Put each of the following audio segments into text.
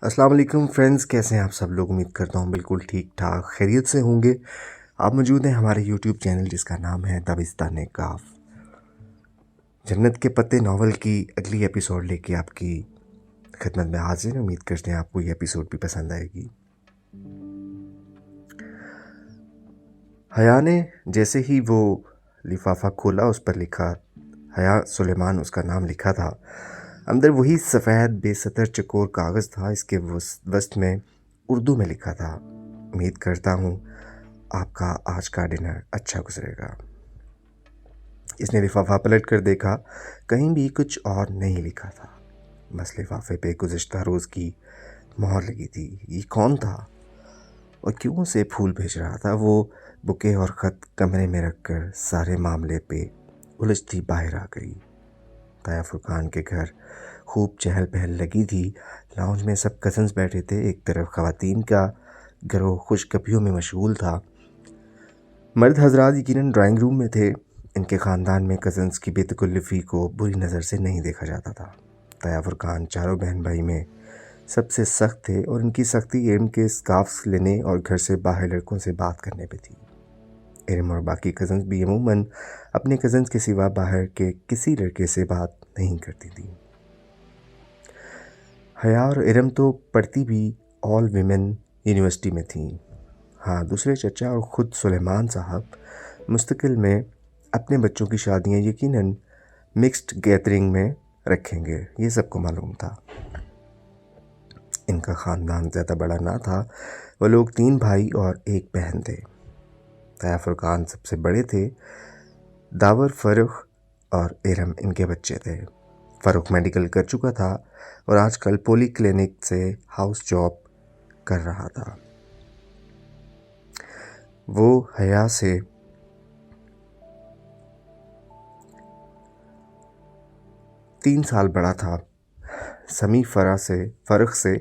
السلام علیکم فرینڈز، کیسے ہیں آپ سب لوگ؟ امید کرتا ہوں بالکل ٹھیک ٹھاک خیریت سے ہوں گے۔ آپ موجود ہیں ہمارے یوٹیوب چینل جس کا نام ہے دبستان کاف۔ جنت کے پتے ناول کی اگلی ایپیسوڈ لے کے آپ کی خدمت میں حاضر ہیں۔ امید کرتے ہیں آپ کو یہ ایپیسوڈ بھی پسند آئے گی۔ حیا نے جیسے ہی وہ لفافہ کھولا، اس پر لکھا حیا سلیمان اس کا نام لکھا تھا۔ اندر وہی سفید بے سطر چکور کاغذ تھا۔ اس کے وسط میں اردو میں لکھا تھا، امید کرتا ہوں آپ کا آج کا ڈنر اچھا گزرے گا۔ اس نے لفافہ پلٹ کر دیکھا، کہیں بھی کچھ اور نہیں لکھا تھا، بس لفافے پہ گزشتہ روز کی مہر لگی تھی۔ یہ کون تھا اور کیوں اسے پھول بھیج رہا تھا؟ وہ بکے اور خط کمرے میں رکھ کر سارے معاملے پہ الجھتی باہر آ گئی۔ طاہر فرقان کے گھر خوب چہل پہل لگی تھی۔ لاؤنج میں سب کزنز بیٹھے تھے۔ ایک طرف خواتین کا گروہ خوش گپیوں میں مشغول تھا، مرد حضرات یقیناً ڈرائنگ روم میں تھے۔ ان کے خاندان میں کزنز کی بے تکلفی کو بری نظر سے نہیں دیکھا جاتا تھا۔ طاہر فرقان چاروں بہن بھائی میں سب سے سخت تھے اور ان کی سختی علم کے اسکارفز لینے اور گھر سے باہر لڑکوں سے بات کرنے پہ تھی۔ ارم اور باقی کزنز بھی عموماً اپنے کزنز کے سوا باہر کے کسی لڑکے سے بات نہیں کرتی تھی۔ حیا اور ارم تو پڑھتی بھی آل ویمن یونیورسٹی میں تھیں۔ ہاں، دوسرے چچا اور خود سلیمان صاحب مستقل میں اپنے بچوں کی شادیاں یقیناً مکسڈ گیدرنگ میں رکھیں گے، یہ سب کو معلوم تھا۔ ان کا خاندان زیادہ بڑا نہ تھا، وہ لوگ 3 بھائی اور 1 بہن تھے۔ طاہر فرقان سب سے بڑے تھے۔ داور، فرخ اور ارم ان کے بچے تھے۔ فرخ میڈیکل کر چکا تھا اور آج کل پولی کلینک سے ہاؤس جاب کر رہا تھا۔ وہ حیا سے 3 سال بڑا تھا۔ سمیع فرخ سے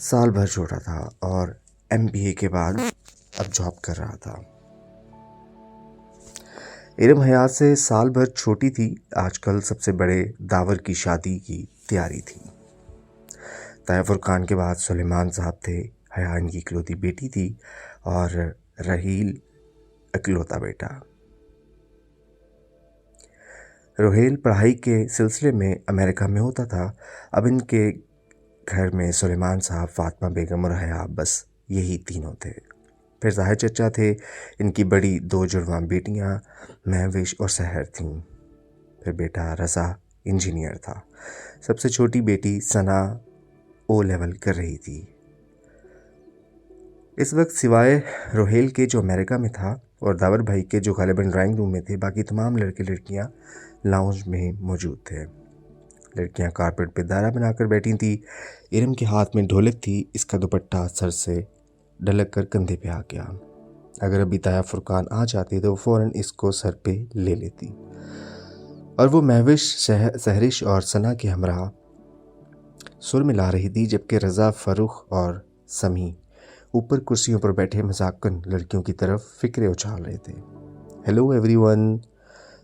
سال بھر چھوٹا تھا اور MBA کے بعد اب جاب کر رہا تھا۔ ارم حیا سے سال بھر چھوٹی تھی۔ آج کل سب سے بڑے داور کی شادی کی تیاری تھی۔ طاہر فرقان کے بعد سلیمان صاحب تھے۔ حیا ان کی اکلوتی بیٹی تھی اور رحیل اکلوتا بیٹا۔ روحیل پڑھائی کے سلسلے میں امریکہ میں ہوتا تھا۔ اب ان کے گھر میں سلیمان صاحب، فاطمہ بیگم اور حیا، بس یہی تینوں تھے۔ پھر ظاہر چچا تھے۔ ان کی بڑی 2 جڑواں بیٹیاں مہوش اور سحر تھیں۔ پھر بیٹا رضا انجینئر تھا۔ سب سے چھوٹی بیٹی ثنا O لیول کر رہی تھی۔ اس وقت سوائے روحیل کے جو امریکہ میں تھا اور داور بھائی کے جو غالباً ڈرائنگ روم میں تھے، باقی تمام لڑکے لڑکیاں لاؤنج میں موجود تھے۔ لڑکیاں کارپیٹ پہ دائرہ بنا کر بیٹھی تھیں۔ ارم کے ہاتھ میں ڈھولک تھی، اس کا دوپٹہ سر سے ڈھلک کر کندھے پہ آ گیا۔ اگر ابھی طاہر فرقان آ جاتے تو وہ فوراً اس کو سر پہ لے لیتی اور وہ مہوش، سحرش اور ثنا کے ہمراہ سر ملا رہی تھی، جبکہ رضا، فرخ اور سمیع اوپر کرسیوں پر بیٹھے مذاقن لڑکیوں کی طرف فکرے اچھال رہے تھے۔ Hello every one.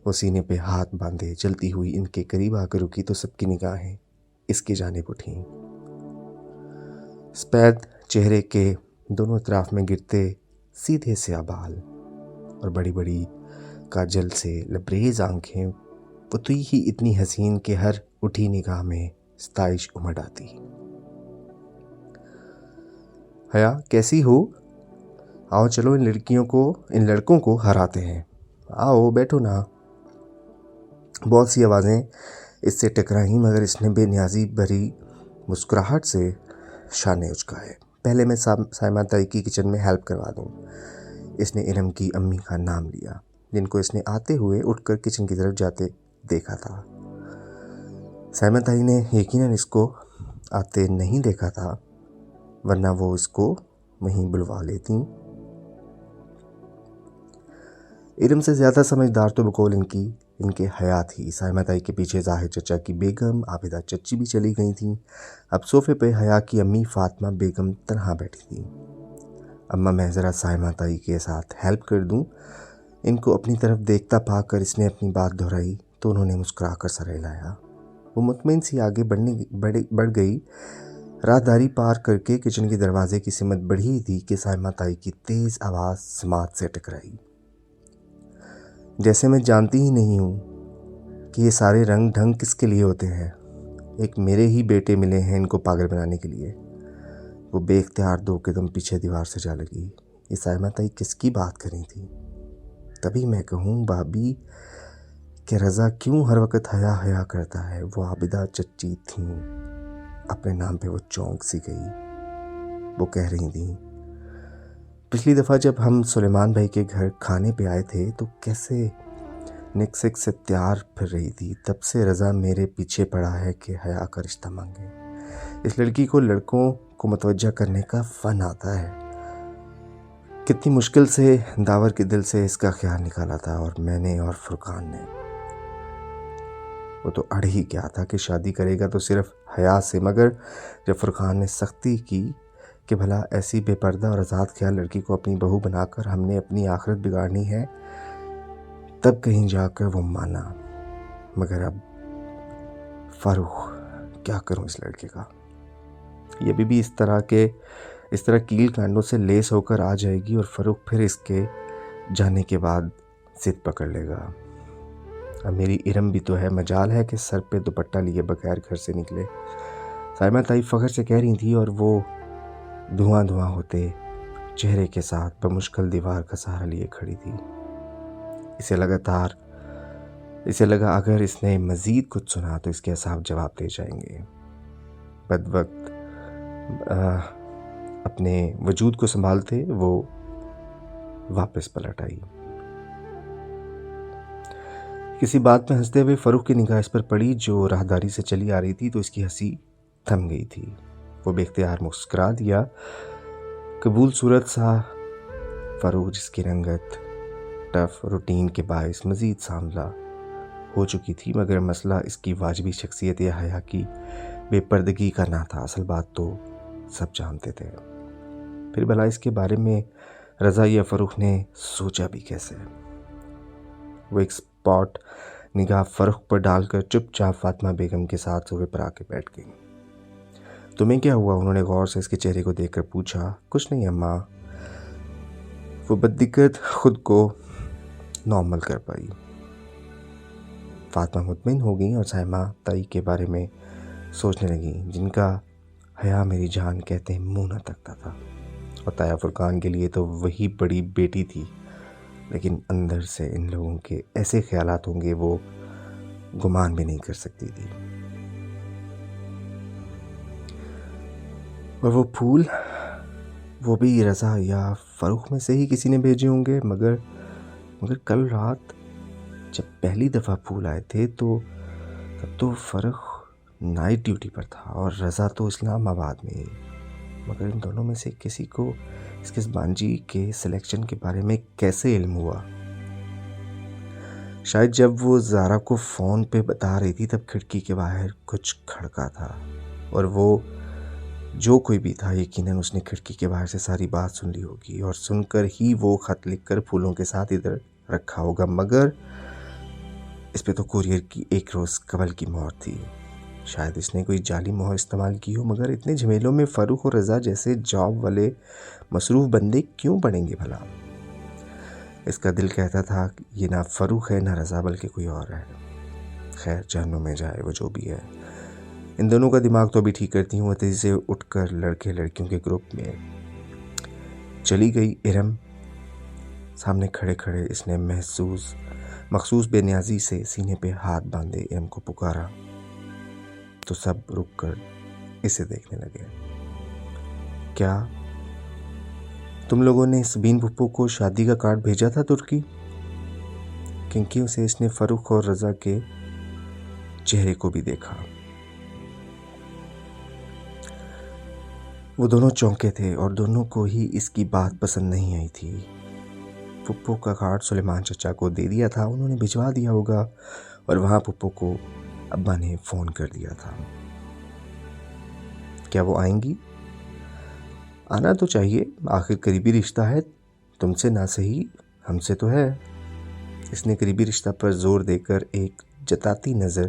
وہ سینے پہ ہاتھ باندھے چلتی ہوئی ان کے قریب آ کر رکی تو سب کی نگاہیں اس کی جانب اٹھیں۔ سفید چہرے کے دونوں اطراف میں گرتے سیدھے سیاہ بال اور بڑی بڑی کاجل سے لبریز آنکھیں، وہ تھی ہی اتنی حسین کہ ہر اٹھی نگاہ میں ستائش امڑ آتی۔ حیا، کیسی ہو؟ آؤ چلو ان لڑکوں کو ہراتے ہیں۔ آؤ بیٹھو نا۔ بہت سی آوازیں اس سے ٹکرائیں، مگر اس نے بے نیازی بھری مسکراہٹ سے شانے اچکائے۔ پہلے میں سائمہ تائی کی کچن میں ہیلپ کروا دوں۔ اس نے ارم کی امی کا نام لیا، جن کو اس نے آتے ہوئے اٹھ کر کچن کی طرف جاتے دیکھا تھا۔ سائمہ تائی نے یقیناً اس کو آتے نہیں دیکھا تھا، ورنہ وہ اس کو وہیں بلوا لیتی۔ ارم سے زیادہ سمجھدار تو بقول ان کے حیا تھی۔ سائمہ تائی کے پیچھے ظاہر چچا کی بیگم عابدہ چچی بھی چلی گئی تھیں۔ اب صوفے پہ حیا کی امی فاطمہ بیگم تنہا بیٹھی تھی۔ اماں، میں ذرا سائمہ تائی کے ساتھ ہیلپ کر دوں؟ ان کو اپنی طرف دیکھتا پا کر اس نے اپنی بات دہرائی تو انہوں نے مسکرا کر سر ہلایا۔ وہ مطمئن سی آگے بڑھ گئی. راہداری پار کر کے کچن کے دروازے کی سمت بڑھی تھی کہ سائمہ تائی کی تیز آواز سماعت سے ٹکرائی. جیسے میں جانتی ہی نہیں ہوں کہ یہ سارے رنگ ڈھنگ کس کے لیے ہوتے ہیں. ایک میرے ہی بیٹے ملے ہیں ان کو پاگل بنانے کے لیے. وہ بے اختیار 2 قدم پیچھے دیوار سے جا لگی. یہ سائمہ تائی کس کی بات کر رہی تھی؟ تبھی میں کہوں بھابھی کہ رضا کیوں ہر وقت حیا کرتا ہے. وہ عابدہ چچی تھیں. اپنے نام پہ وہ چونک سی گئی. وہ کہہ رہی تھیں پچھلی دفعہ جب ہم سلیمان بھائی کے گھر کھانے پہ آئے تھے تو کیسے نکسک سے تیار پھر رہی تھی. تب سے رضا میرے پیچھے پڑا ہے کہ حیا کا رشتہ مانگے. اس لڑکی کو لڑکوں کو متوجہ کرنے کا فن آتا ہے. کتنی مشکل سے داور کے دل سے اس کا خیال نکالا تھا. اور میں نے اور فرقان نے. وہ تو اڑ ہی گیا تھا کہ شادی کرے گا تو صرف حیا سے. مگر جب فرقان نے سختی کی کہ بھلا ایسی بے پردہ اور آزاد خیال لڑکی کو اپنی بہو بنا کر ہم نے اپنی آخرت بگاڑنی ہے, تب کہیں جا کر وہ مانا. مگر اب فاروق کیا کروں اس لڑکے کا. یہ بھی اس طرح کیل کانڈوں سے لیس ہو کر آ جائے گی اور فاروق پھر اس کے جانے کے بعد ضد پکڑ لے گا. اب میری ارم بھی تو ہے. مجال ہے کہ سر پہ دوپٹہ لیے بغیر گھر سے نکلے. سائمہ تائی فخر سے کہہ رہی تھی اور وہ دھواں ہوتے چہرے کے ساتھ بمشکل دیوار کا سہارا لیے کھڑی تھی. اسے لگا اگر اس نے مزید کچھ سنا تو اس کے اعصاب جواب دے جائیں گے. بد وقت اپنے وجود کو سنبھالتے وہ واپس پلٹ آئی. کسی بات میں ہنستے ہوئے فاروق کی نگاہ اس پر پڑی جو راہداری سے چلی آ رہی تھی تو اس کی ہنسی تھم گئی تھی. وہ بے اختیار مسکرا دیا. قبول صورت سا فاروق جس کی رنگت ٹف روٹین کے باعث مزید سانولا ہو چکی تھی. مگر مسئلہ اس کی واجبی شخصیت یا حیا کی بے پردگی کا نہ تھا. اصل بات تو سب جانتے تھے. پھر بھلا اس کے بارے میں رضا یا فاروق نے سوچا بھی کیسے؟ وہ ایک سپاٹ نگاہ فاروق پر ڈال کر چپ چاپ فاطمہ بیگم کے ساتھ صوفے پر آ کے بیٹھ گئی. تمہیں کیا ہوا؟ انہوں نے غور سے اس کے چہرے کو دیکھ کر پوچھا. کچھ نہیں اماں. وہ بددقت خود کو نارمل کر پائی. فاطمہ مطمئن ہو گئی اور سائمہ تائی کے بارے میں سوچنے لگی جن کا حیا میری جان کہتے منہ نہ تکتا تھا. اور تایا فرقان کے لیے تو وہی بڑی بیٹی تھی. لیکن اندر سے ان لوگوں کے ایسے خیالات ہوں گے وہ گمان بھی نہیں کر سکتی تھی. اور وہ پھول وہ بھی رضا یا فاروق میں سے ہی کسی نے بھیجے ہوں گے. مگر کل رات جب پہلی دفعہ پھول آئے تھے تب تو فاروق نائٹ ڈیوٹی پر تھا اور رضا تو اسلام آباد میں. مگر ان دونوں میں سے کسی کو اس کے بانجی کے سلیکشن کے بارے میں کیسے علم ہوا؟ شاید جب وہ زارا کو فون پہ بتا رہی تھی تب کھڑکی کے باہر کچھ کھڑکا تھا اور وہ جو کوئی بھی تھا یقیناً اس نے کھڑکی کے باہر سے ساری بات سن لی ہوگی اور سن کر ہی وہ خط لکھ کر پھولوں کے ساتھ ادھر رکھا ہوگا. مگر اس پہ تو کوریئر کی 1 روز قبل کی مہر تھی. شاید اس نے کوئی جعلی مہر استعمال کی ہو. مگر اتنے جھمیلوں میں فاروق اور رضا جیسے جاب والے مصروف بندے کیوں پڑیں گے بھلا؟ اس کا دل کہتا تھا یہ نہ فاروق ہے نہ رضا بلکہ کوئی اور ہے. خیر جہنم میں جائے وہ جو بھی ہے. ان دونوں کا دماغ تو ابھی ٹھیک کرتی ہوں. تیزی سے اٹھ کر لڑکے لڑکیوں کے گروپ میں چلی گئی. ارم سامنے کھڑے اس نے مخصوص بے نیازی سے سینے پہ ہاتھ باندھے ارم کو پکارا تو سب رک کر اسے دیکھنے لگے. کیا تم لوگوں نے سبین پھپھو کو شادی کا کارڈ بھیجا تھا ترکی؟ کیونکہ اسے اس نے فاروق اور رضا کے چہرے کو بھی دیکھا. وہ دونوں چونکے تھے اور دونوں کو ہی اس کی بات پسند نہیں آئی تھی. پھپھو کا کارڈ سلیمان چچا کو دے دیا تھا. انہوں نے بھجوا دیا ہوگا اور وہاں پھپھو کو ابا نے فون کر دیا تھا. کیا وہ آئیں گی؟ آنا تو چاہیے. آخر قریبی رشتہ ہے. تم سے نہ صحیح ہم سے تو ہے. اس نے قریبی رشتہ پر زور دے کر ایک جتاتی نظر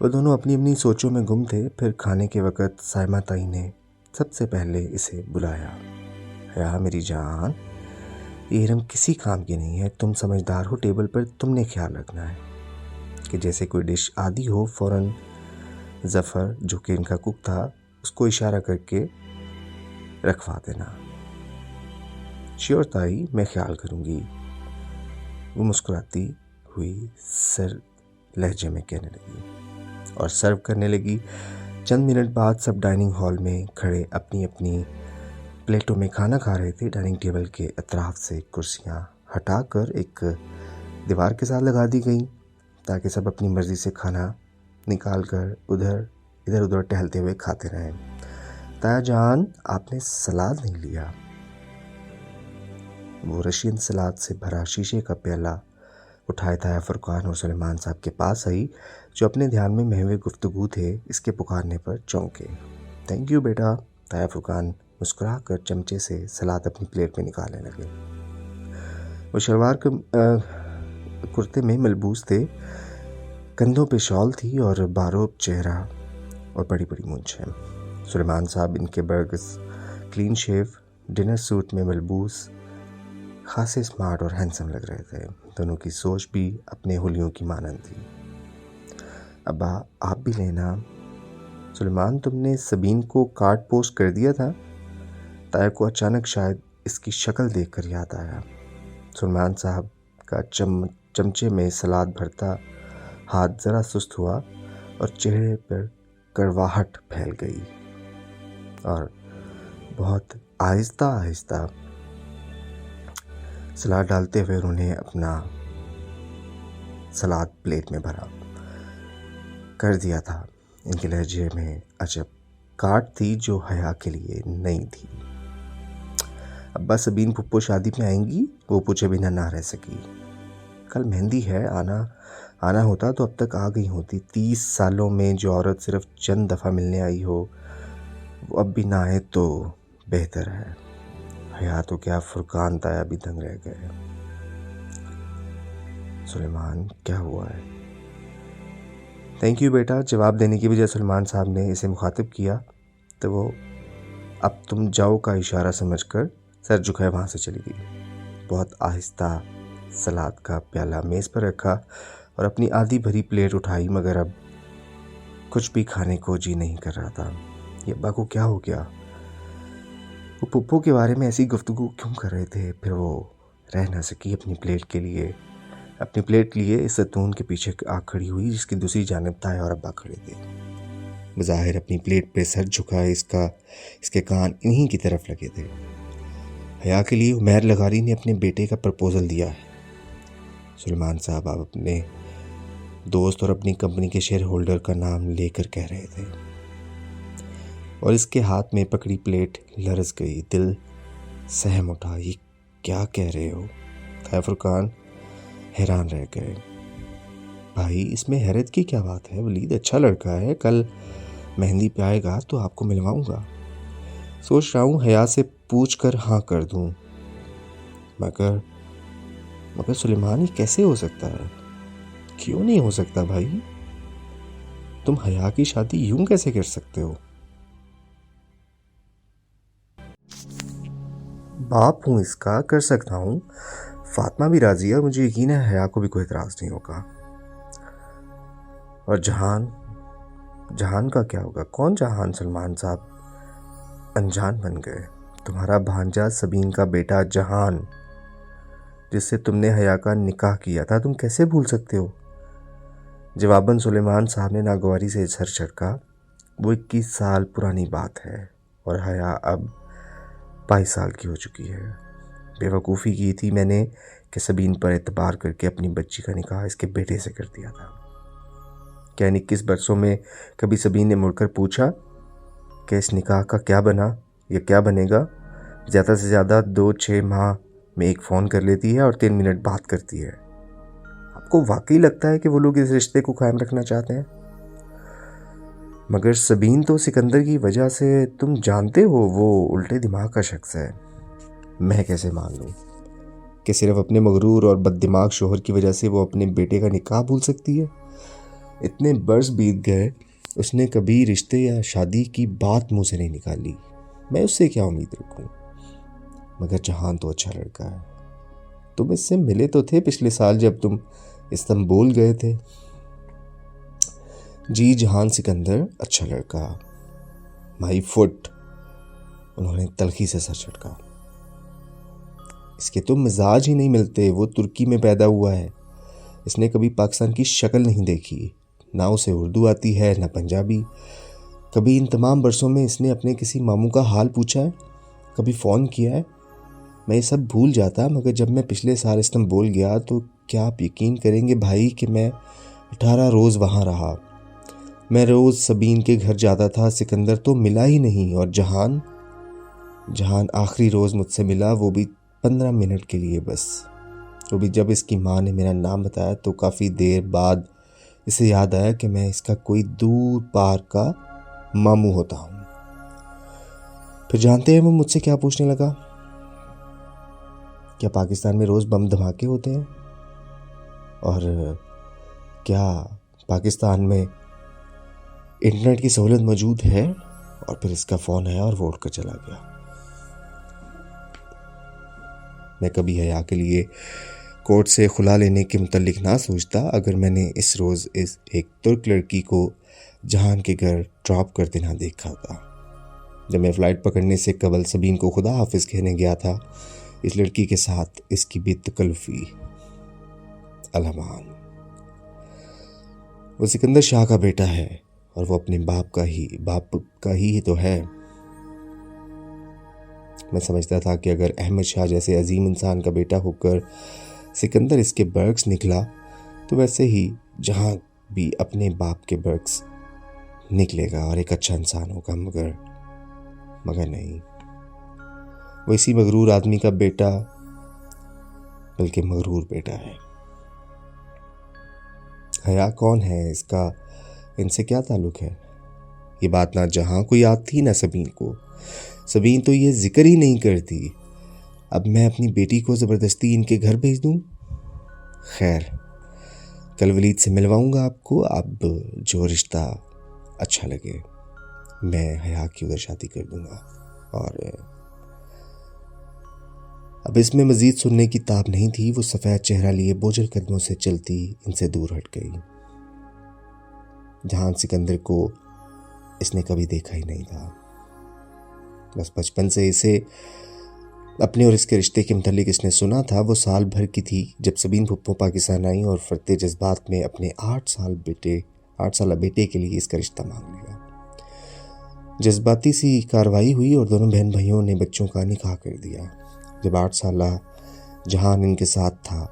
وہ دونوں اپنی اپنی سوچوں میں گم تھے۔ پھر کھانے کے وقت سائمہ تائی نے سب سے پہلے اسے بلایا۔ حیا میری جان، یہ ارم کسی کام کی نہیں ہے، تم سمجھدار ہو، ٹیبل پر تم نے خیال رکھنا ہے کہ جیسے کوئی ڈش آدھی ہو فوراً ظفر جو کہ ان کا کک تھا اس کو اشارہ کر کے رکھوا دینا۔ شیور تائی، میں خیال کروں گی، وہ مسکراتی ہوئی سر لہجے میں کہنے لگی اور سرو کرنے لگی۔ چند منٹ بعد سب ڈائننگ ہال میں کھڑے اپنی اپنی پلیٹوں میں کھانا کھا رہے تھے۔ ڈائننگ ٹیبل کے اطراف سے کرسیاں ہٹا کر ایک دیوار کے ساتھ لگا دی گئیں تاکہ سب اپنی مرضی سے کھانا نکال کر ادھر ادھر ٹہلتے ہوئے کھاتے رہیں۔ تایا جان، آپ نے سلاد نہیں لیا۔ وہ رشین سلاد سے بھرا شیشے کا پیالہ اٹھائے تایا فرقان اور سلیمان صاحب کے پاس آئی جو اپنے دھیان میں مہوے گفتگو تھے۔ اس کے پکارنے پر چونکے۔ تھینک یو بیٹا، تایا فرقان مسکرا کر چمچے سے سلاد اپنی پلیٹ میں نکالنے لگے۔ وہ شلوار کرتے میں ملبوس تھے، کندھوں پہ شال تھی اور باروب چہرہ اور بڑی بڑی مونچھیں۔ سلیمان صاحب ان کے برگس کلین شیو ڈنر سوٹ میں ملبوس خاصے اسمارٹ اور ہینڈسم لگ رہے تھے۔ دونوں کی سوچ بھی اپنے حلیوں کی مانند تھی۔ ابا آپ بھی لینا۔ سلیمان، تم نے سبین کو کارڈ پوسٹ کر دیا تھا؟ تایا کو اچانک شاید اس کی شکل دیکھ کر یاد آیا۔ سلیمان صاحب کا چمچے میں سلاد بھرتا ہاتھ ذرا سست ہوا اور چہرے پر کڑواہٹ پھیل گئی اور بہت آہستہ آہستہ سلاد ڈالتے ہوئے انہوں نے اپنا سلاد پلیٹ میں بھرا کر دیا تھا۔ ان کے لہجے میں عجب کاٹ تھی جو حیا کے لیے نئی تھی۔ ابا، سبین پھپھو شادی میں آئیں گی؟ وہ پوچھے بنا نہ رہ سکی۔ کل مہندی ہے، آنا ہوتا تو اب تک آ گئی ہوتی۔ 30 سالوں میں جو عورت صرف چند دفعہ ملنے آئی ہو وہ اب بھی نہ آئے تو بہتر ہے۔ حیا تو کیا، فرقان تایا بھی دنگ رہ گئے۔ سلیمان، کیا ہوا ہے؟ تھینک یو بیٹا، جواب دینے کی بجائے سلیمان صاحب نے اسے مخاطب کیا تو وہ اب تم جاؤ کا اشارہ سمجھ کر سر جھکائے وہاں سے چلی گئی۔ بہت آہستہ سلاد کا پیالہ میز پر رکھا اور اپنی آدھی بھری پلیٹ اٹھائی، مگر اب کچھ بھی کھانے کو جی نہیں کر رہا تھا۔ یہ ابا کو کیا ہو گیا؟ وہ پھپھو کے بارے میں ایسی گفتگو کیوں کر رہے تھے؟ پھر وہ رہ نہ سکی، اپنی پلیٹ لیے اس ستون کے پیچھے آ کھڑی ہوئی جس کی دوسری جانب تایا اور ابا کھڑے تھے۔ بظاہر اپنی پلیٹ پہ سر جھکائے اس کے کان انہی کی طرف لگے تھے۔ حیا کے لیے عمیر لغاری نے اپنے بیٹے کا پرپوزل دیا ہے۔ سلیمان صاحب آپ اپنے دوست اور اپنی کمپنی کے شیئر ہولڈر کا نام لے کر کہہ رہے تھے اور اس کے ہاتھ میں پکڑی پلیٹ لرز گئی۔ دل سہم اٹھا، یہ کیا کہہ رہے ہو؟ تایا فرقان حیران رہ گئے۔ بھائی، اس میں حیرت کی کیا بات ہے؟ ولید اچھا لڑکا ہے، کل مہندی پہ آئے گا تو آپ کو ملواؤں گا۔ سوچ رہا ہوں حیا سے پوچھ کر ہاں کر دوں، مگر سلیمان، یہ کیسے ہو سکتا ہے؟ کیوں نہیں ہو سکتا بھائی؟ تم حیا کی شادی یوں کیسے کر سکتے ہو؟ باپ ہوں اس کا، کر سکتا ہوں۔ فاطمہ بھی راضی ہے اور مجھے یقین ہے حیا کو بھی کوئی اعتراض نہیں ہوگا۔ اور جہان کا کیا ہوگا؟ کون جہان؟ سلیمان صاحب انجان بن گئے۔ تمہارا بھانجا سبین کا بیٹا جہان، جس سے تم نے حیا کا نکاح کیا تھا، تم کیسے بھول سکتے ہو؟ جواباً سلیمان صاحب نے ناگواری سے سر جھٹکا۔ وہ 21 سال پرانی بات ہے اور حیا اب 22 سال کی ہو چکی ہے۔ بے وقوفی کی تھی میں نے کہ سبین پر اعتبار کر کے اپنی بچی کا نکاح اس کے بیٹے سے کر دیا تھا۔ کیا ان 21 برسوں میں کبھی سبین نے مڑ کر پوچھا کہ اس نکاح کا کیا بنا یا کیا بنے گا؟ زیادہ سے زیادہ 2-6 ماہ میں ایک فون کر لیتی ہے اور 3 منٹ بات کرتی ہے۔ آپ کو واقعی لگتا ہے کہ وہ لوگ اس رشتے کو قائم رکھنا چاہتے ہیں؟ مگر سبین تو سکندر کی وجہ سے، تم جانتے ہو وہ الٹے دماغ کا شخص ہے۔ میں کیسے مان لوں؟ کہ صرف اپنے مغرور اور بد دماغ شوہر کی وجہ سے وہ اپنے بیٹے کا نکاح بھول سکتی ہے؟ اتنے برس بیت گئے، اس نے کبھی رشتے یا شادی کی بات منہ سے نہیں نکالی۔ میں اس سے کیا امید رکھوں؟ مگر جہان تو اچھا لڑکا ہے۔ تم اس سے ملے تو تھے پچھلے سال جب تم استنبول گئے تھے۔ جی جہان سکندر اچھا لڑکا، مائی فٹ۔ انہوں نے تلخی سے سر جھٹکا۔ اس کے تو مزاج ہی نہیں ملتے، وہ ترکی میں پیدا ہوا ہے، اس نے کبھی پاکستان کی شکل نہیں دیکھی، نہ اسے اردو آتی ہے نہ پنجابی۔ کبھی ان تمام برسوں میں اس نے اپنے کسی ماموں کا حال پوچھا ہے؟ کبھی فون کیا ہے؟ میں یہ سب بھول جاتا، مگر جب میں پچھلے سال استنبول گیا تو کیا آپ یقین کریں گے بھائی کہ میں 18 روز وہاں رہا۔ میں روز سبین کے گھر جاتا تھا، سکندر تو ملا ہی نہیں، اور جہان آخری روز مجھ سے ملا، وہ بھی 15 منٹ کے لیے بس۔ وہ بھی جب اس کی ماں نے میرا نام بتایا تو کافی دیر بعد اسے یاد آیا کہ میں اس کا کوئی دور پار کا ماموں ہوتا ہوں۔ پھر جانتے ہیں وہ مجھ سے کیا پوچھنے لگا؟ کیا پاکستان میں روز بم دھماکے ہوتے ہیں؟ اور کیا پاکستان میں انٹرنیٹ کی سہولت موجود ہے؟ اور پھر اس کا فون آیا اور وہ اٹھ کر چلا گیا۔ میں کبھی حیا کے لیے کورٹ سے خلا لینے کے متعلق نہ سوچتا اگر میں نے اس روز ایک ترک لڑکی کو جہان کے گھر ڈراپ کرتے نہ دیکھا تھا۔ جب میں فلائٹ پکڑنے سے قبل سبین کو خدا حافظ کہنے گیا تھا، اس لڑکی کے ساتھ اس کی بے تکلفی الامان۔ وہ سکندر شاہ کا بیٹا ہے اور وہ اپنے باپ کا ہی تو ہے۔ میں سمجھتا تھا کہ اگر احمد شاہ جیسے عظیم انسان کا بیٹا ہو کر سکندر اس کے برعکس نکلا تو ویسے ہی جہاں بھی اپنے باپ کے برعکس نکلے گا اور ایک اچھا انسان ہوگا، مگر نہیں، وہ اسی مغرور آدمی کا بیٹا بلکہ مغرور بیٹا ہے۔ حیا کون ہے؟ اس کا ان سے کیا تعلق ہے؟ یہ بات نہ جہاں کو یاد تھی نہ سبین کو۔ سبین تو یہ ذکر ہی نہیں کرتی۔ اب میں اپنی بیٹی کو زبردستی ان کے گھر بھیج دوں؟ خیر، کل ولید سے ملواؤں گا آپ کو، اب جو رشتہ اچھا لگے میں حیا کی ادھر شادی کر دوں گا۔ اور اب اس میں مزید سننے کی تاب نہیں تھی، وہ سفید چہرہ لیے بوجھل قدموں سے چلتی ان سے دور ہٹ گئی۔ جہان سکندر کو اس نے کبھی دیکھا ہی نہیں تھا، بس بچپن سے اسے اپنے اور اس کے رشتے کے متعلق اس نے سنا تھا۔ وہ سال بھر کی تھی جب سبین پھپھو پاکستان آئی اور فرتے جذبات میں اپنے 8 سالہ بیٹے کے لیے اس کا رشتہ مانگ لیا۔ جذباتی سی کاروائی ہوئی اور دونوں بہن بھائیوں نے بچوں کا نکاح کر دیا۔ جب 8 سالہ جہان ان کے ساتھ تھا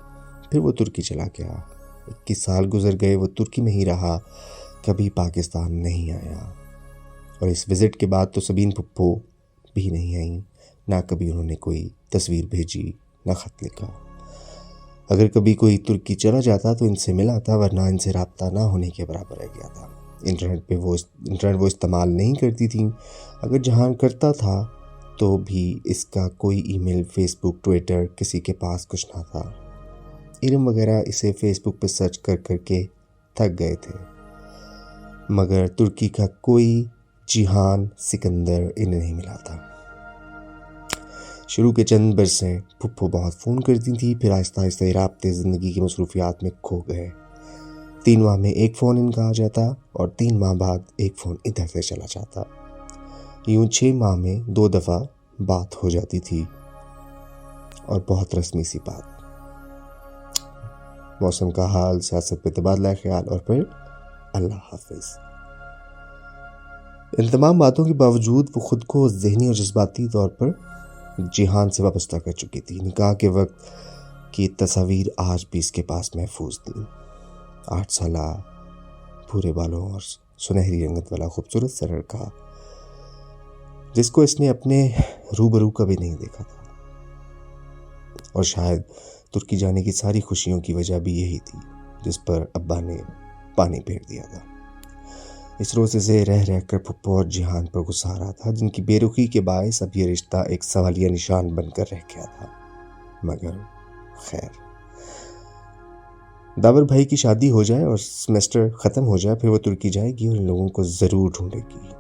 پھر وہ ترکی چلا گیا۔ 21 سال گزر گئے، وہ ترکی میں ہی رہا، کبھی پاکستان نہیں آیا۔ اور اس وزٹ کے بعد تو سبین پھپھو بھی نہیں آئیں، نہ کبھی انہوں نے کوئی تصویر بھیجی نہ خط لکھا۔ اگر کبھی کوئی ترکی چلا جاتا تو ان سے ملا تھا، ورنہ ان سے رابطہ نہ ہونے کے برابر رہ گیا تھا۔ انٹرنیٹ وہ استعمال نہیں کرتی تھیں، اگر جہان کرتا تھا تو بھی اس کا کوئی ای میل، فیس بک، ٹویٹر کسی کے پاس کچھ نہ تھا۔ علم وغیرہ اسے فیس بک پہ سرچ کر کے تھک گئے تھے، مگر ترکی کا کوئی جہان سکندر انہیں نہیں ملا تھا۔ شروع کے چند برسیں پھپھو بہت فون کرتی تھی، پھر آہستہ آہستہ رابطے زندگی کی مصروفیات میں کھو گئے۔ 3 ماہ میں ایک فون ان کا آ جاتا اور 3 ماہ بعد ایک فون ادھر سے چلا جاتا۔ یوں 6 ماہ میں 2 دفعہ بات ہو جاتی تھی، اور بہت رسمی سی بات۔ موسم کا حال، سیاست پہ تبادلہ خیال، اور پھر اللہ حافظ۔ ان تمام باتوں کے باوجود وہ خود کو ذہنی اور جذباتی طور پر جہان سے وابستہ کر چکی تھی۔ نکاح کے وقت کی تصاویر آج بھی اس کے پاس محفوظ تھیں۔ 8 سالہ بھورے بالوں اور سنہری رنگت والا خوبصورت سا لڑکا جس کو اس نے اپنے روبرو کبھی نہیں دیکھا تھا، اور شاید ترکی جانے کی ساری خوشیوں کی وجہ بھی یہی تھی جس پر ابا نے پانی پھیر دیا تھا۔ اس روزے سے رہ کر پھپھو اور جہان پر غصہ آ رہا تھا، جن کی بے رخی کے باعث اب یہ رشتہ ایک سوالیہ نشان بن کر رہ گیا تھا۔ مگر خیر، داور بھائی کی شادی ہو جائے اور سیمسٹر ختم ہو جائے، پھر وہ ترکی جائے گی اور ان لوگوں کو ضرور ڈھونڈے گی.